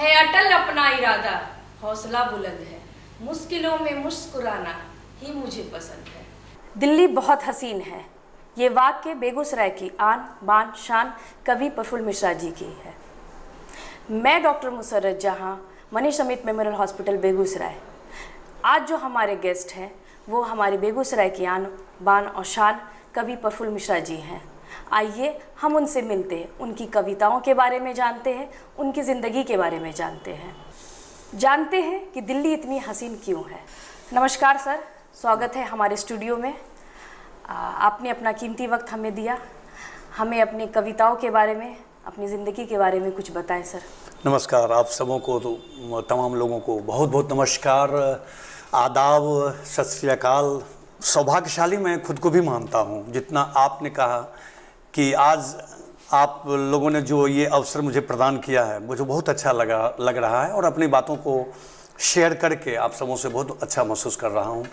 है अटल अपना इरादा, हौसला बुलंद है, मुश्किलों में मुस्कुराना ही मुझे पसंद है। दिल्ली बहुत हसीन है, ये वाक्य बेगूसराय की आन बान शान कवि प्रफुल्ल मिश्रा जी की है। मैं डॉक्टर मुसर्रत जहां, मनीष अमित मेमोरियल हॉस्पिटल बेगूसराय। आज जो हमारे गेस्ट हैं वो हमारे बेगूसराय की आन बान और शान कवि प्रफुल्ल मिश्रा जी हैं। आइए हम उनसे मिलते हैं, उनकी कविताओं के बारे में जानते हैं, उनकी ज़िंदगी के बारे में जानते हैं कि दिल्ली इतनी हसीन क्यों है। नमस्कार सर, स्वागत है हमारे स्टूडियो में। आपने अपना कीमती वक्त हमें दिया, हमें अपनी कविताओं के बारे में, अपनी ज़िंदगी के बारे में कुछ बताएं सर। नमस्कार आप सबों को, तो तमाम लोगों को बहुत बहुत नमस्कार, आदाब, सत श्री अकाल। सौभाग्यशाली मैं खुद को भी मानता हूँ, जितना आपने कहा कि आज आप लोगों ने जो ये अवसर मुझे प्रदान किया है, मुझे बहुत अच्छा लग रहा है और अपनी बातों को शेयर करके आप सबों से बहुत अच्छा महसूस कर रहा हूँ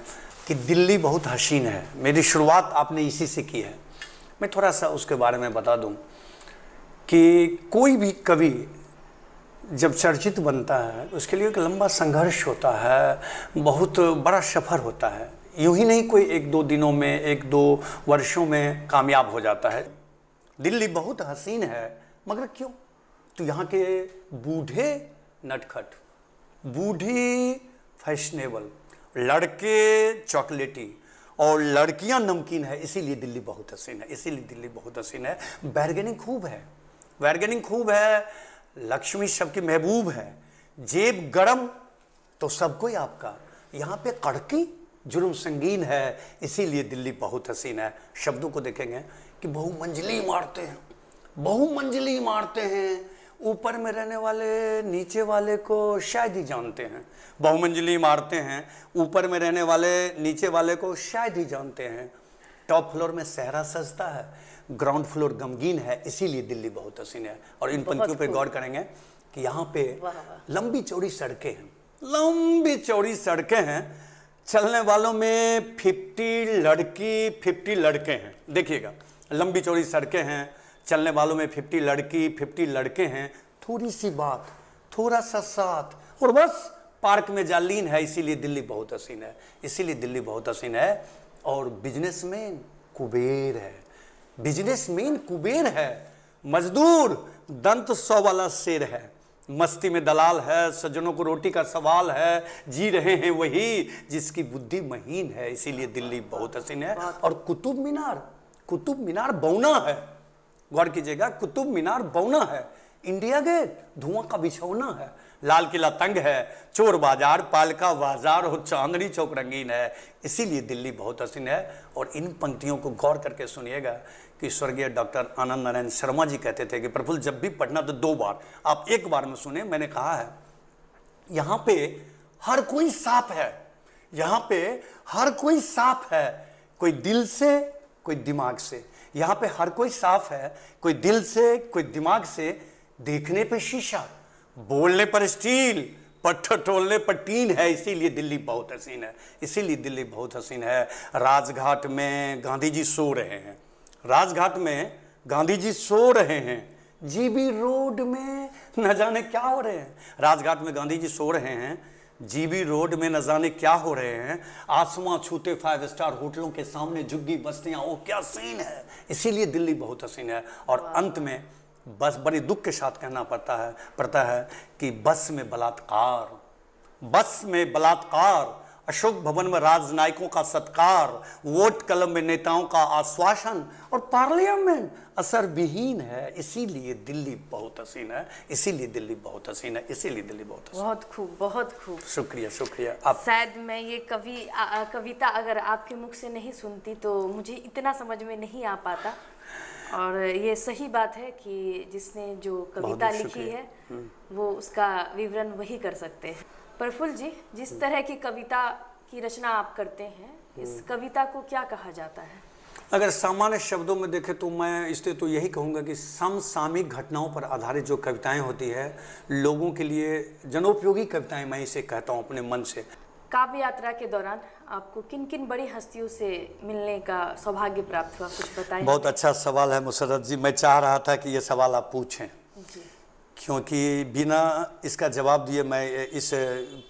कि दिल्ली बहुत हसीन है। मेरी शुरुआत आपने इसी से की है। मैं थोड़ा सा उसके बारे में बता दूँ कि कोई भी कवि जब चर्चित बनता है उसके लिए एक लंबा संघर्ष होता है, बहुत बड़ा सफ़र होता है। यूं ही नहीं कोई एक दो दिनों में, एक दो वर्षों में कामयाब हो जाता है। दिल्ली बहुत हसीन है, मगर क्यों? तो यहाँ के बूढ़े नटखट, बूढ़ी फैशनेबल, लड़के चॉकलेटी और लड़कियाँ नमकीन है, इसीलिए दिल्ली बहुत हसीन है। इसीलिए दिल्ली बहुत हसीन है। बार्गेनिंग खूब है, बार्गेनिंग खूब है, लक्ष्मी सबकी महबूब है, जेब गरम तो सब कोई आपका। यहाँ पे कड़की जुर्म संगीन है, इसीलिए दिल्ली बहुत हसीन है। शब्दों को देखेंगे कि बहुमंजिली इमारतें हैं, बहुमंजिली इमारतें हैं, ऊपर में रहने वाले नीचे वाले को शायद ही जानते हैं। बहुमंजिली इमारतें हैं, ऊपर में रहने वाले नीचे वाले को शायद ही जानते हैं। टॉप फ्लोर में सहरा सजता है, ग्राउंड फ्लोर गमगीन है, इसीलिए दिल्ली बहुत हसीन है। और इन पंक्तियों पे गौर करेंगे कि यहाँ पे लंबी चौड़ी सड़कें हैं, लंबी चौड़ी सड़कें हैं, चलने वालों में 50 लड़के हैं। देखिएगा, लंबी चौड़ी सड़कें हैं, चलने वालों में 50 लड़के हैं, थोड़ी सी बात, थोड़ा सा साथ और बस पार्क में जालीन है, इसीलिए दिल्ली बहुत हसीन है। इसीलिए दिल्ली बहुत हसीन है। और बिजनेसमैन कुबेर है, बिजनेसमैन कुबेर है, मजदूर दंत 100 वाला शेर है, मस्ती में दलाल है, सज्जनों को रोटी का सवाल है, जी रहे हैं वही जिसकी बुद्धि महीन है, इसीलिए दिल्ली बहुत हसीन है। और कुतुब मीनार बौना है, गौर कीजिएगा, कुतुब मीनार बौना है, इंडिया गेट धुआं का बिछौना है, लाल किला तंग है, चोर बाजार पालका बाजार और चांदनी चौक रंगीन है, इसीलिए दिल्ली बहुत हसीन है। और इन पंक्तियों को गौर करके सुनिएगा कि स्वर्गीय डॉक्टर आनंद नारायण शर्मा जी कहते थे कि प्रफुल्ल जब भी पढ़ना तो 2 बार, आप एक बार में सुने। मैंने कहा है यहाँ पे हर कोई साफ है, यहाँ पे हर कोई साफ है, कोई दिल से कोई दिमाग से। यहाँ पे हर कोई साफ है, कोई दिल से कोई दिमाग से। देखने पे शीशा, बोलने पर स्टील, पत्थर तोड़ने पर टीन है, इसीलिए दिल्ली बहुत हसीन है। इसीलिए दिल्ली बहुत हसीन है। राजघाट में गांधी जी सो रहे हैं, राजघाट में गांधी जी सो रहे हैं, जीबी रोड में न जाने क्या हो रहे हैं। राजघाट में गांधी जी सो रहे हैं, जीबी रोड में न जाने क्या हो रहे हैं। आसमां छूते 5 स्टार होटलों के सामने झुग्गी बस्तियां, ओ क्या सीन है, इसीलिए दिल्ली बहुत हसीन है। और अंत में बस बड़ी दुख के साथ कहना पड़ता है कि बस में बलात्कार, अशोक भवन में राजनायकों का सत्कार, वोट कलम में नेताओं का आश्वासन और पार्लियामेंट असर विहीन है, इसीलिए दिल्ली बहुत हसीन है। इसीलिए दिल्ली बहुत हसीन है। इसीलिए दिल्ली बहुत हसीन है। बहुत खूब, बहुत खूब। शुक्रिया। आप शायद मैं ये कविता अगर आपके मुख से नहीं सुनती तो मुझे इतना समझ में नहीं आ पाता। और ये सही बात है कि जिसने जो कविता लिखी है वो उसका विवरण वही कर सकते हैं। प्रफुल्ल जी, जिस तरह की कविता की रचना आप करते हैं, इस कविता को क्या कहा जाता है? अगर सामान्य शब्दों में देखें तो मैं इसलिए तो यही कहूँगा कि समसामयिक घटनाओं पर आधारित जो कविताएं होती है, लोगों के लिए जनोपयोगी कविताएं, मैं इसे कहता हूँ अपने मन से। काव्य यात्रा के दौरान आपको किन किन बड़ी हस्तियों से मिलने का सौभाग्य प्राप्त हुआ, कुछ बताएं? बहुत अच्छा सवाल है मुसर्रत जी, मैं चाह रहा था कि ये सवाल आप पूछें क्योंकि बिना इसका जवाब दिए मैं इस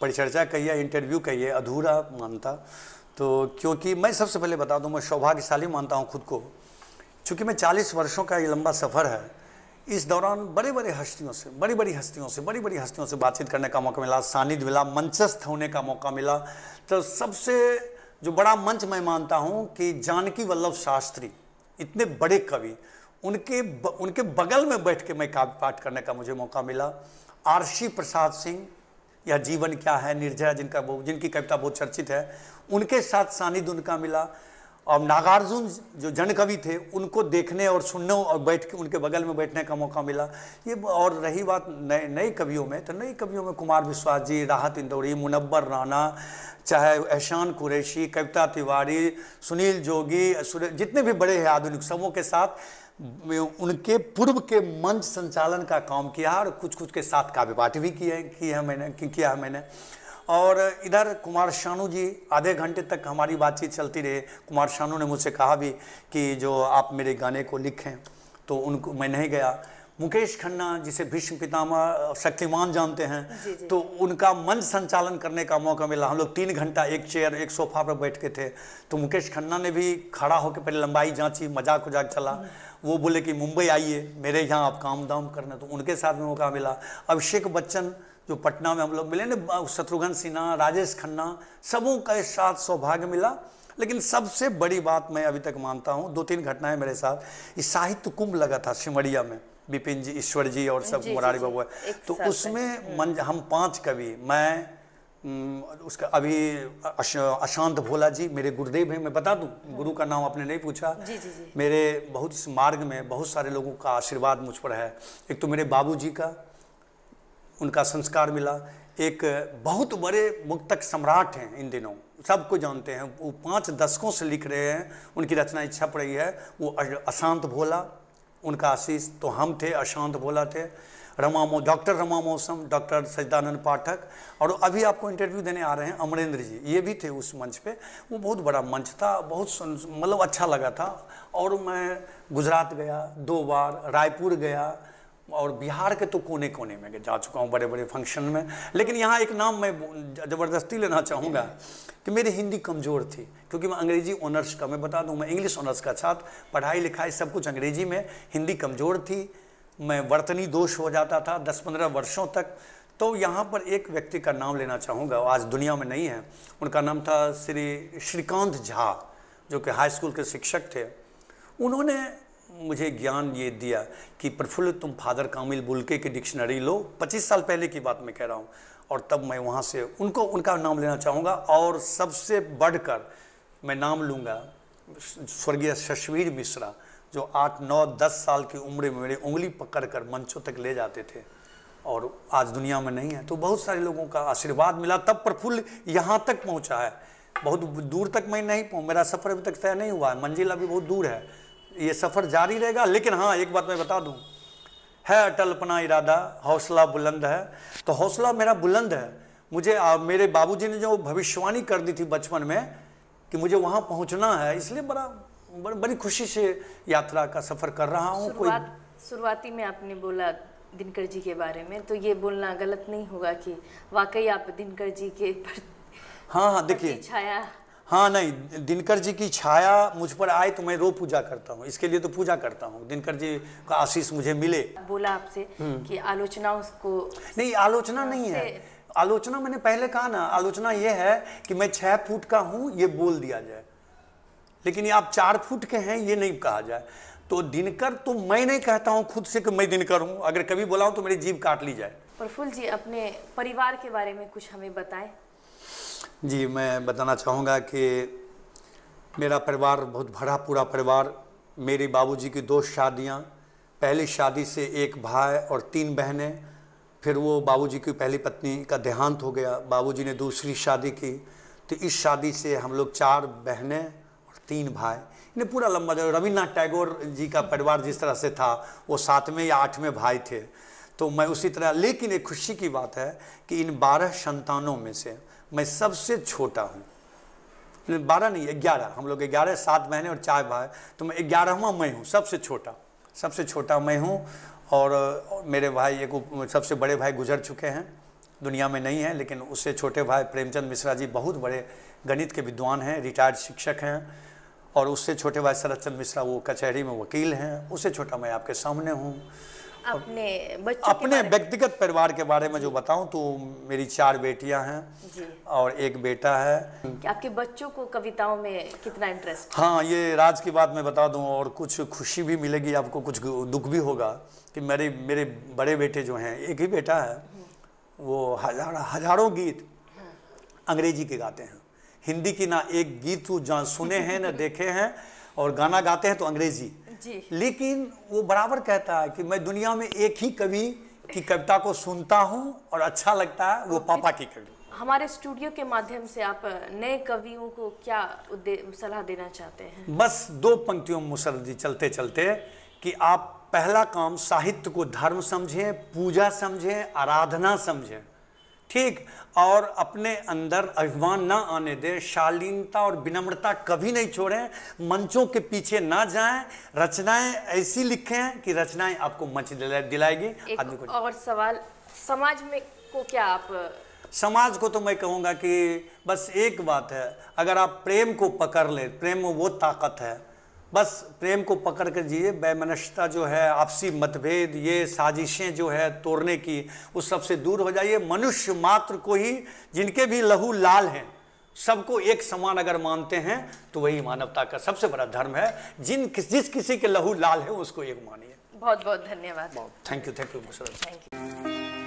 परिचर्चा कहिए, इंटरव्यू कहिए, अधूरा मानता। तो क्योंकि मैं सबसे पहले बता दूं, मैं सौभाग्यशाली मानता हूं खुद को, चूँकि मैं 40 वर्षों का ये लंबा सफ़र है। इस दौरान बड़ी बड़ी हस्तियों से बातचीत करने का मौका मिला, सानिध्य मिला, मंचस्थ होने का मौका मिला। तो सबसे जो बड़ा मंच मैं मानता हूँ कि जानकी वल्लभ शास्त्री, इतने बड़े कवि, उनके बगल में बैठ के मैं काव्य पाठ करने का मुझे मौका मिला। आरसी प्रसाद सिंह, यह जीवन क्या है, निर्जरा, जिनकी कविता बहुत चर्चित है, उनके साथ सानिध्य उनका मिला। और नागार्जुन जो जन कवि थे, उनको देखने और सुनने और बैठ के उनके बगल में बैठने का मौका मिला। ये और रही बात नए कवियों में, तो नए कवियों में कुमार विश्वास जी, राहत इंदौरी, मुनव्वर राना, चाहे एहसान कुरैशी, कविता तिवारी, सुनील जोगी, जितने भी बड़े हैं आधुनिक सबों के साथ उनके पूर्व के मंच संचालन का काम किया और कुछ के साथ काव्य पाठ भी किया है मैंने। और इधर कुमार शानू जी, आधे घंटे तक हमारी बातचीत चलती रही। कुमार शानू ने मुझसे कहा भी कि जो आप मेरे गाने को लिखें, तो उनको मैं नहीं गया। मुकेश खन्ना, जिसे भीष्म पितामह, शक्तिमान जानते हैं, तो उनका मंच संचालन करने का मौका मिला। हम लोग 3 घंटा एक चेयर एक सोफा पर बैठ के थे। तो मुकेश खन्ना ने भी खड़ा होकर पहले लंबाई जांची, मजाक चला। वो बोले कि मुंबई आइए मेरे यहाँ आप काम दाम करना, तो उनके साथ में मौका मिला। अभिषेक बच्चन जो पटना में हम लोग मिले ना, शत्रुघ्न सिन्हा, राजेश खन्ना, सबों के साथ सौभाग्य मिला। लेकिन सबसे बड़ी बात मैं अभी तक मानता हूँ, 2-3 घटनाएं मेरे साथ। इस साहित्य कुंभ लगा था सिमरिया में, विपिन जी, ईश्वर जी और सब मुरारी बाबू, तो उसमें हम 5 कवि, मैं उसका अभी अशांत भोला जी मेरे गुरुदेव हैं। मैं बता दूं, गुरु का नाम आपने नहीं पूछा। जी। मेरे बहुत इस मार्ग में बहुत सारे लोगों का आशीर्वाद मुझ पर है। एक तो मेरे बाबूजी का, उनका संस्कार मिला। एक बहुत बड़े मुक्तक सम्राट हैं, इन दिनों सबको जानते हैं, वो 5 दशकों से लिख रहे हैं, उनकी रचना इच्छा पड़ रही है, वो अशांत भोला, उनका आशीष। तो हम थे, अशांत भोला थे, डॉक्टर रमा मौसम, डॉक्टर सच्चिदानंद पाठक, और अभी आपको इंटरव्यू देने आ रहे हैं अमरेंद्र जी, ये भी थे उस मंच पे। वो बहुत बड़ा मंच था, बहुत मतलब अच्छा लगा था। और मैं गुजरात गया 2 बार, रायपुर गया, और बिहार के तो कोने कोने में जा चुका हूँ बड़े बड़े फंक्शन में। लेकिन यहाँ एक नाम मैं ज़बरदस्ती लेना चाहूँगा कि मेरी हिंदी कमज़ोर थी, क्योंकि मैं अंग्रेजी ऑनर्स का, मैं बता दूँ मैं इंग्लिश ऑनर्स का छात्र, पढ़ाई लिखाई सब कुछ अंग्रेजी में, हिंदी कमज़ोर थी। मैं वर्तनी दोष हो जाता था 10-15 वर्षों तक। तो यहाँ पर एक व्यक्ति का नाम लेना चाहूँगा, आज दुनिया में नहीं है। उनका नाम था श्री श्रीकांत झा, जो कि हाई स्कूल के शिक्षक थे। उन्होंने मुझे ज्ञान ये दिया कि प्रफुल्ल तुम फादर कामिल बुल्के की डिक्शनरी लो। 25 साल पहले की बात मैं कह रहा हूँ। और तब मैं वहाँ से उनका नाम लेना चाहूँगा। और सबसे बढ़कर मैं नाम लूँगा स्वर्गीय शशवीर मिश्रा, जो 8, 9, 10 साल की उम्र में मेरी उंगली पकड़कर मंचों तक ले जाते थे और आज दुनिया में नहीं है। तो बहुत सारे लोगों का आशीर्वाद मिला, तब प्रफुल्ल यहाँ तक पहुँचा है। बहुत दूर तक मैं नहीं पहुँच, मेरा सफ़र अभी तक तय नहीं हुआ है, मंजिल अभी बहुत दूर है, ये सफ़र जारी रहेगा। लेकिन हाँ, एक बात मैं बता दूँ, है अटल अपना इरादा, हौसला बुलंद है। तो हौसला मेरा बुलंद है। मुझे मेरे बाबूजी ने जो भविष्यवाणी कर दी थी बचपन में कि मुझे वहाँ पहुँचना है, इसलिए बड़ी खुशी से यात्रा का सफ़र कर रहा हूँ। शुरुआती में आपने बोला दिनकर जी के बारे में, तो ये बोलना गलत नहीं होगा कि वाकई आप दिनकर जी के हाँ देखिए, छाया, हाँ नहीं, दिनकर जी की छाया मुझ पर आए तो मैं रोज पूजा करता हूँ, इसके लिए तो पूजा करता हूँ, दिनकर जी का आशीष मुझे मिले। बोला आपसे कि आलोचना उसको नहीं, आलोचना नहीं है, आलोचना मैंने पहले कहा ना, आलोचना ये है कि मैं 6 फुट का हूँ ये बोल दिया जाए, लेकिन ये आप 4 फुट के हैं ये नहीं कहा जाए। तो दिनकर तो मैं नहीं कहता हूँ खुद से कि मैं दिनकर हूँ, अगर कभी बोला हूँ तो मेरी जीभ काट ली जाए। प्रफुल्ल जी, अपने परिवार के बारे में कुछ हमें बताएं। जी, मैं बताना चाहूँगा कि मेरा परिवार बहुत बड़ा पूरा परिवार। मेरे बाबूजी की 2 शादियाँ, पहली शादी से 1 भाई और 3 बहनें, फिर वो बाबूजी की पहली पत्नी का देहांत हो गया, बाबूजी ने दूसरी शादी की, तो इस शादी से हम लोग 4 बहनें और 3 भाई। इन्हें पूरा लंबा जो रविन्द्रनाथ टैगोर जी का परिवार जिस तरह से था, वो 7वें या 8वें भाई थे, तो मैं उसी तरह। लेकिन एक खुशी की बात है कि इन 12 संतानों में से मैं सबसे छोटा हूँ। 12 नहीं, 11, हम लोग 11, 7 बहनें और 4 भाई, तो मैं 11वां मैं हूँ, सबसे छोटा मैं हूँ। और मेरे भाई एक सबसे बड़े भाई गुजर चुके हैं, दुनिया में नहीं हैं, लेकिन उससे छोटे भाई प्रेमचंद मिश्रा जी बहुत बड़े गणित के विद्वान हैं, रिटायर्ड शिक्षक हैं। और उससे छोटे भाई शरद चंद्र मिश्रा वो कचहरी में वकील हैं। उससे छोटा मैं आपके सामने हूँ। अपने व्यक्तिगत परिवार के बारे में जो बताऊं तो मेरी 4 बेटियां हैं जी। और एक बेटा है। आपके बच्चों को कविताओं में कितना इंटरेस्ट? हाँ, ये राज की बात मैं बता दूं और कुछ खुशी भी मिलेगी आपको, कुछ दुख भी होगा कि मेरे बड़े बेटे जो हैं, एक ही बेटा है, वो हजारों गीत अंग्रेजी के गाते हैं। हिंदी की ना एक गीत तो जहाँ सुने हैं ना देखे हैं, और गाना गाते हैं तो अंग्रेजी जी। लेकिन वो बराबर कहता है कि मैं दुनिया में एक ही कवि की कविता को सुनता हूँ और अच्छा लगता है, वो पापा की कविता। हमारे स्टूडियो के माध्यम से आप नए कवियों को क्या सलाह देना चाहते हैं? बस 2 पंक्तियों मुसर्रफ जी चलते चलते कि आप पहला काम साहित्य को धर्म समझें, पूजा समझें, आराधना समझें, ठीक, और अपने अंदर अभिमान ना आने दें, शालीनता और विनम्रता कभी नहीं छोड़ें, मंचों के पीछे ना जाएं, रचनाएं ऐसी लिखें कि रचनाएं आपको मंच दिलाएगी। आदमी को और सवाल, समाज में को क्या आप? समाज को तो मैं कहूँगा कि बस एक बात है, अगर आप प्रेम को पकड़ ले, प्रेम में वो ताकत है, बस प्रेम को पकड़ कर जिए। वैमनस्यता जो है, आपसी मतभेद, ये साजिशें जो है तोड़ने की, उस सबसे दूर हो जाइए। मनुष्य मात्र को ही, जिनके भी लहू लाल हैं, सबको एक समान अगर मानते हैं तो वही मानवता का सबसे बड़ा धर्म है। जिस किसी के लहू लाल है उसको एक मानिए। बहुत बहुत धन्यवाद। Thank you Musharraf. Thank you.